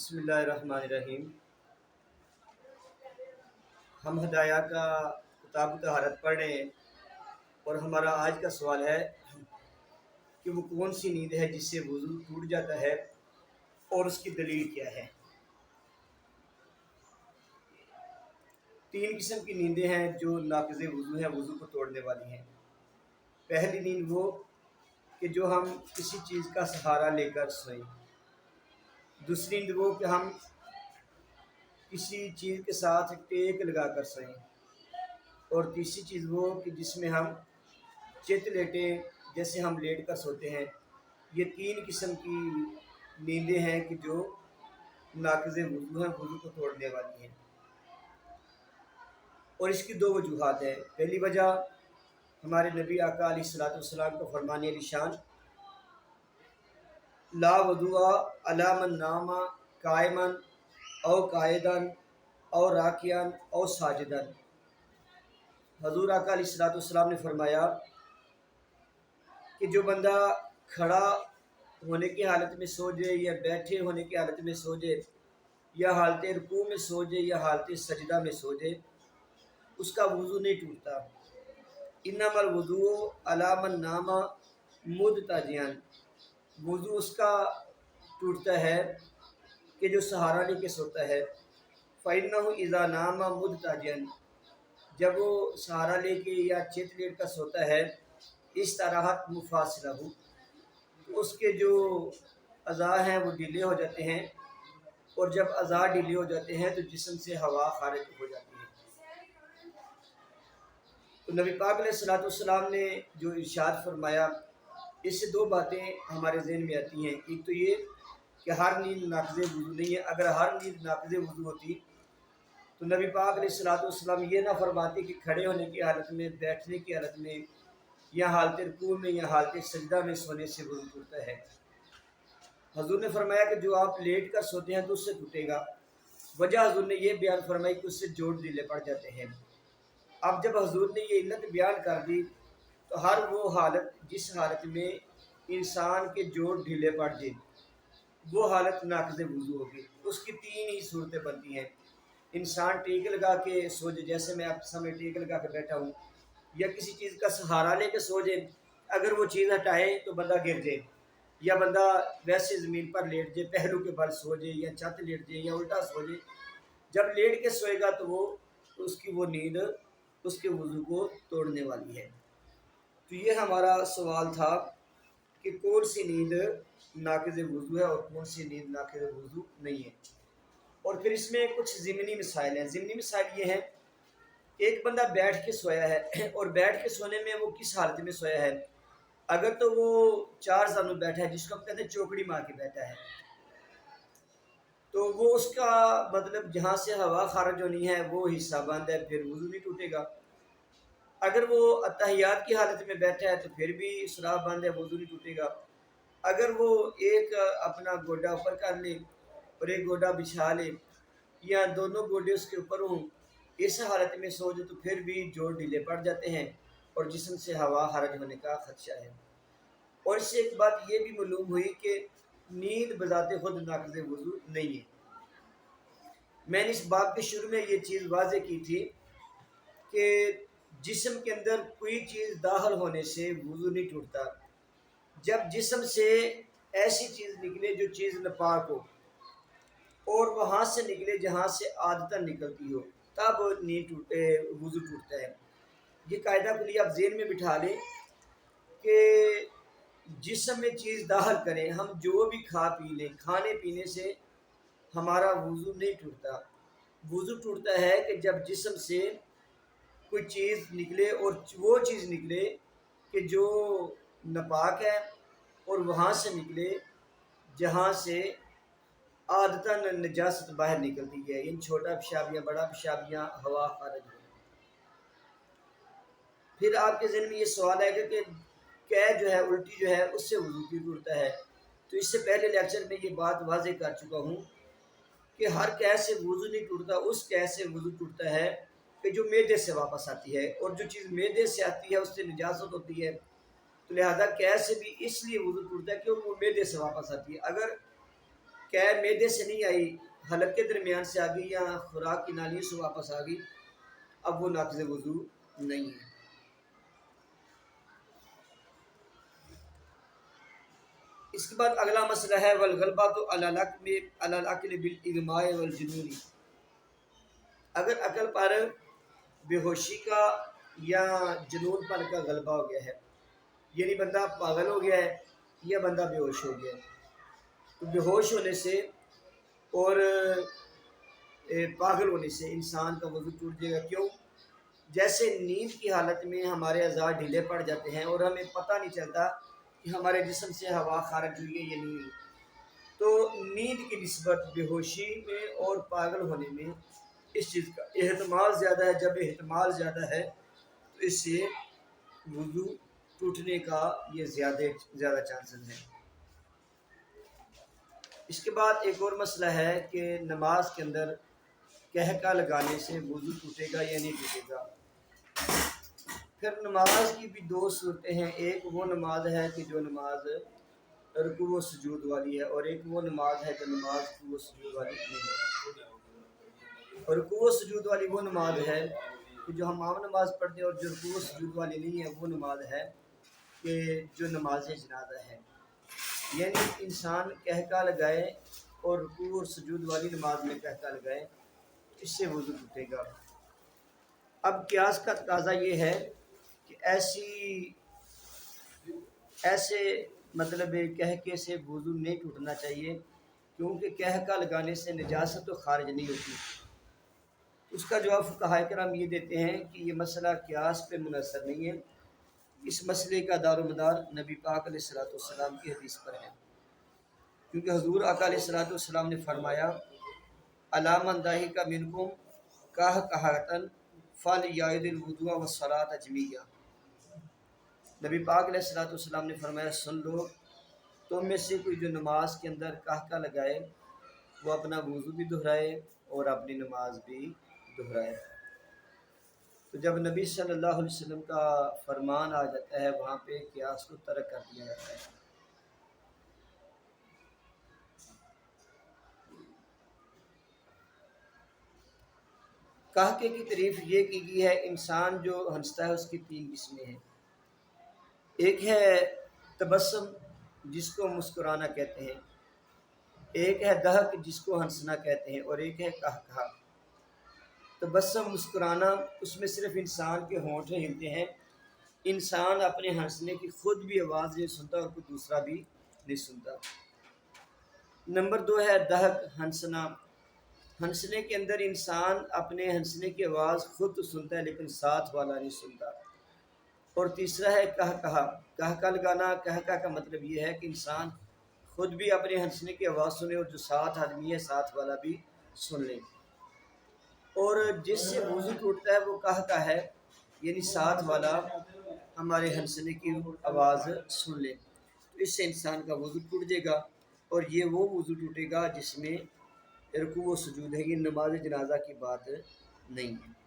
بسم اللہ الرحمن الرحیم۔ ہم ہدایہ کا کتاب طہارت پڑھ رہے ہیں اور ہمارا آج کا سوال ہے کہ وہ کون سی نیند ہے جس سے وضو ٹوٹ جاتا ہے اور اس کی دلیل کیا ہے۔ تین قسم کی نیندیں ہیں جو ناقض وضو ہیں، وضو کو توڑنے والی ہیں۔ پہلی نیند وہ کہ جو ہم کسی چیز کا سہارا لے کر سوئیں۔ دوسری نیند وہ کہ ہم کسی چیز کے ساتھ ٹیک لگا کر سوئیں۔ اور تیسری چیز وہ کہ جس میں ہم چت لیٹیں، جیسے ہم لیٹ کر سوتے ہیں۔ یہ تین قسم کی نیندیں ہیں کہ جو ناقض وضو ہیں، وضو کو توڑنے والی ہیں، اور اس کی دو وجوہات ہیں۔ پہلی وجہ ہمارے نبی آقا علیہ الصلوۃ والسلام کا فرمان نشان لا وضوء علی من نام قائما او قائدا او راکعا او ساجدا۔ حضور آقا علیہ الصلوۃ والسلام نے فرمایا کہ جو بندہ کھڑا ہونے کی حالت میں سو جائے یا بیٹھے ہونے کی حالت میں سو جائے یا حالت رکوع میں سو جائے یا حالت سجدہ میں سو جائے، اس کا وضو نہیں ٹوٹتا۔ انما الوضوء علی من نام مضطجعا، وضو اس کا ٹوٹتا ہے کہ جو سہارا لے کے سوتا ہے۔ فإنه اذا نام مضطجعا، جب وہ سہارا لے کے یا چت لیٹ کر سوتا ہے، استراحت مفاصلہ، تو اس کے جو اعضاء ہیں وہ ڈھیلے ہو جاتے ہیں، اور جب اعضاء ڈھیلے ہو جاتے ہیں تو جسم سے ہوا خارج ہو جاتی ہے۔ تو نبی پاک علیہ الصلوۃ والسلام نے جو ارشاد فرمایا، اس سے دو باتیں ہمارے ذہن میں آتی ہیں۔ ایک تو یہ کہ ہر نیند ناقض وضو نہیں ہے۔ اگر ہر نیند ناقض وضو ہوتی تو نبی پاک علیہ الصلوۃ والسلام یہ نہ فرماتے کہ کھڑے ہونے کی حالت میں، بیٹھنے کی حالت میں یا حالت رکوع میں یا حالت سجدہ میں سونے سے وضو ٹوٹتا ہے۔ حضور نے فرمایا کہ جو آپ لیٹ کر سوتے ہیں تو اس سے ٹوٹے گا۔ وجہ حضور نے یہ بیان فرمائی کہ اس سے جوڑ ڈھیلے پڑ جاتے ہیں۔ اب جب حضور نے یہ علت بیان کر دی تو ہر وہ حالت جس حالت میں انسان کے جوڑ ڈھیلے پڑ جائے وہ حالت ناقض وضو ہوگی۔ اس کی تین ہی صورتیں بنتی ہیں۔ انسان ٹیک لگا کے سو جائے، جیسے میں آپ کے سامنے ٹیک لگا کے بیٹھا ہوں، یا کسی چیز کا سہارا لے کے سو جائے، اگر وہ چیز ہٹائے تو بندہ گر جائے، یا بندہ ویسے زمین پر لیٹ جائے، پہلو کے بل سو جائے یا چھت لیٹ جائے یا الٹا سو جائے، جب لیٹ کے سوئے گا تو اس کی وہ نیند اس کے وضو کو توڑنے والی ہے۔ تو یہ ہمارا سوال تھا کہ کون سی نیند ناقض وضو ہے اور کون سی نیند ناقض وضو نہیں ہے۔ اور پھر اس میں کچھ ضمنی مسائل ہیں۔ ضمنی مسائل یہ ہیں کہ ایک بندہ بیٹھ کے سویا ہے، اور بیٹھ کے سونے میں وہ کس حالت میں سویا ہے۔ اگر تو وہ چار زانو بیٹھا ہے، جس کو ہم کہتے ہیں چوکڑی مار کے بیٹھا ہے، تو وہ اس کا مطلب جہاں سے ہوا خارج ہونی ہے وہ حصہ بند ہے، پھر وضو نہیں ٹوٹے گا۔ اگر وہ اتحیات کی حالت میں بیٹھا ہے تو پھر بھی سراغ بند ہے، وضو نہیں ٹوٹے گا۔ اگر وہ ایک اپنا گوڈا اوپر کر لے اور ایک گوڈا بچھا لے، یا دونوں گوڈے اس کے اوپر ہوں، اس حالت میں سو جائے تو پھر بھی جوڑ ڈھیلے پڑ جاتے ہیں اور جسم سے ہوا خارج ہونے کا خدشہ ہے۔ اور اس سے ایک بات یہ بھی معلوم ہوئی کہ نیند بذات خود ناقض وضو نہیں ہے۔ میں نے اس باب کے شروع میں یہ چیز واضح کی تھی کہ جسم کے اندر کوئی چیز داخل ہونے سے وضو نہیں ٹوٹتا۔ جب جسم سے ایسی چیز نکلے جو چیز ناپاک ہو، اور وہاں سے نکلے جہاں سے عادتاً نکلتی ہو، تب وضو ٹوٹتا ہے۔ یہ قاعدہ کلی آپ ذہن میں بٹھا لیں کہ جسم میں چیز داخل کریں، ہم جو بھی کھا پی لیں، کھانے پینے سے ہمارا وضو نہیں ٹوٹتا۔ وضو ٹوٹتا ہے کہ جب جسم سے کوئی چیز نکلے، اور وہ چیز نکلے کہ جو ناپاک ہے، اور وہاں سے نکلے جہاں سے عادتاً نجاست باہر نکلتی ہے، ان چھوٹا پیشاب یا بڑا پیشاب یا ہوا خارج ہو۔ پھر آپ کے ذہن میں یہ سوال آئے گا کہ کیا جو ہے الٹی جو ہے اس سے وضو کیوں ٹوٹتا ہے۔ تو اس سے پہلے لیکچر میں یہ بات واضح کر چکا ہوں کہ ہر قے سے وضو نہیں ٹوٹتا، اس قے سے وضو ٹوٹتا ہے کہ جو معدے سے واپس آتی ہے، اور جو چیز معدے سے آتی ہے اس سے نجاست ہوتی ہے، تو لہذا قے سے بھی اس لیے وضو ٹوٹتا ہے کہ وہ معدے سے واپس آتی ہے۔ اگر کہ معدے سے نہیں آئی، حلق کے درمیان سے آ گئی یا خوراک کی نالیوں سے واپس آ گئی، اب وہ ناقض وضو نہیں ہے۔ اس کے بعد اگلا مسئلہ ہے والغلبۃ علی العقل بالاغماء والجنون، اگر عقل پر بے ہوشی کا یا جنون پر کا غلبہ ہو گیا ہے، یعنی بندہ پاگل ہو گیا ہے یا بندہ بے ہوش ہو گیا ہے، تو بے ہوش ہونے سے اور پاگل ہونے سے انسان کا وضو ٹوٹ جائے گا۔ کیوں؟ جیسے نیند کی حالت میں ہمارے اعضاء ڈھیلے پڑ جاتے ہیں اور ہمیں پتہ نہیں چلتا کہ ہمارے جسم سے ہوا خارج ہوئی ہے یا نہیں ہوئی، تو نیند کی نسبت بے ہوشی میں اور پاگل ہونے میں اس چیز کا احتمال زیادہ ہے۔ جب احتمال زیادہ ہے تو اس سے وضو ٹوٹنے کا یہ زیادہ چانسز ہیں۔ اس کے بعد ایک اور مسئلہ ہے کہ نماز کے اندر قہقہ لگانے سے وضو ٹوٹے گا یا نہیں ٹوٹے گا۔ پھر نماز کی بھی دو صورتیں ہیں، ایک وہ نماز ہے کہ جو نماز رکوع و سجود والی ہے، اور ایک وہ نماز ہے جو نماز رکوع و سجود والی نہیں ہے۔ اور رکوع و سجود والی وہ نماز ہے کہ جو ہم عام نماز پڑھتے ہیں، اور جو رکوع و سجود والی نہیں ہے وہ نماز ہے کہ جو نماز جنازہ ہے، یعنی انسان قہقہ لگائے اور رکوع اور سجود والی نماز میں قہقہ لگائے، اس سے وضو ٹوٹے گا۔ اب قیاس کا تقاضا یہ ہے کہ ایسے مطلب قہقے سے وضو نہیں ٹوٹنا چاہیے، کیونکہ قہقہ لگانے سے نجاست تو خارج نہیں ہوتی۔ اس کا جواب فقہائے کرام یہ دیتے ہیں کہ یہ مسئلہ قیاس پہ منحصر نہیں ہے، اس مسئلے کا دار و مدار نبی پاک علیہ الصلوۃ والسلام کی حدیث پر ہے، کیونکہ حضور آقا علیہ الصلوۃ والسلام نے فرمایا علی من ضحک منکم قہقہۃ فلیعد الوضوء والصلاۃ جمیعا۔ نبی پاک علیہ الصلوۃ والسلام نے فرمایا سن لو، تم میں سے کوئی جو نماز کے اندر قہقہ لگائے وہ اپنا وضو بھی دہرائے اور اپنی نماز بھی دہرائے۔ تو جب نبی صلی اللہ علیہ وسلم کا فرمان آ جاتا ہے وہاں پہ قیاس کو ترک کر دیا جاتا ہے۔ قہقے کی تعریف یہ کی گئی ہے، انسان جو ہنستا ہے اس کی تین قسمیں ہیں، ایک ہے تبسم جس کو مسکرانا کہتے ہیں، ایک ہے دہک جس کو ہنسنا کہتے ہیں، اور ایک ہے قہقہہ۔ تبسم مسکرانا، اس میں صرف انسان کے ہونٹ ہلتے ہیں، انسان اپنے ہنسنے کی خود بھی آواز نہیں سنتا اور کوئی دوسرا بھی نہیں سنتا۔ نمبر دو ہے دہک، ہنسنا۔ ہنسنے کے اندر انسان اپنے ہنسنے کی آواز خود تو سنتا ہے لیکن ساتھ والا نہیں سنتا۔ اور تیسرا ہے قہقہہ۔ قہقہ لگانا، قہقہ کا مطلب یہ ہے کہ انسان خود بھی اپنے ہنسنے کی آواز سنے اور جو ساتھ آدمی ہے ساتھ والا بھی سن لے۔ اور جس سے وضو ٹوٹتا ہے وہ قہقہ ہے، یعنی ساتھ والا ہمارے ہنسنے کی آواز سن لے، تو اس سے انسان کا وضو ٹوٹ جائے گا، اور یہ وہ وضو ٹوٹے گا جس میں رکوع و سجود ہے، یہ نماز جنازہ کی بات نہیں ہے۔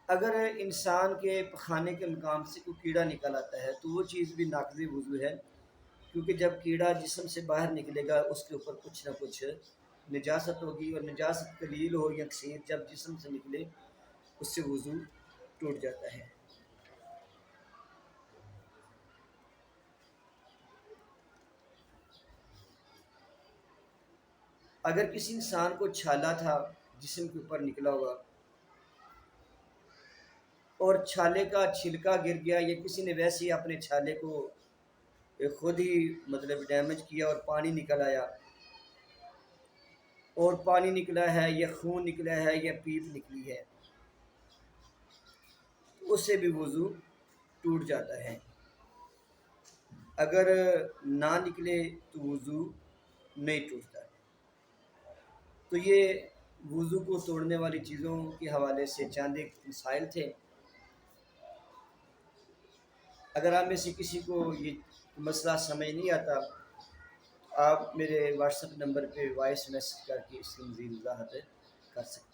اگر انسان کے پخانے کے مقام سے کوئی کیڑا نکل آتا ہے تو وہ چیز بھی ناقض وضو ہے، کیونکہ جب کیڑا جسم سے باہر نکلے گا اس کے اوپر کچھ نہ کچھ نجاست ہوگی، اور نجاست قلیل ہو یا کثیر جب جسم سے نکلے اس سے وضو ٹوٹ جاتا ہے۔ اگر کسی انسان کو چھالا تھا جسم کے اوپر نکلا ہوا، اور چھالے کا چھلکا گر گیا یا کسی نے ویسے ہی اپنے چھالے کو خود ہی مطلب ڈیمیج کیا اور پانی نکل آیا، اور پانی نکلا ہے یا خون نکلا ہے یا پیپ نکلی ہے، اس سے بھی وضو ٹوٹ جاتا ہے۔ اگر نہ نکلے تو وضو نہیں ٹوٹتا۔ تو یہ وضو کو توڑنے والی چیزوں کے حوالے سے چند ایک مسائل تھے۔ اگر آپ میں سے کسی کو یہ مسئلہ سمجھ نہیں آتا آپ میرے واٹس ایپ نمبر پہ وائس میسج کر کے اس کی مزید وضاحت کر سکتے ہیں۔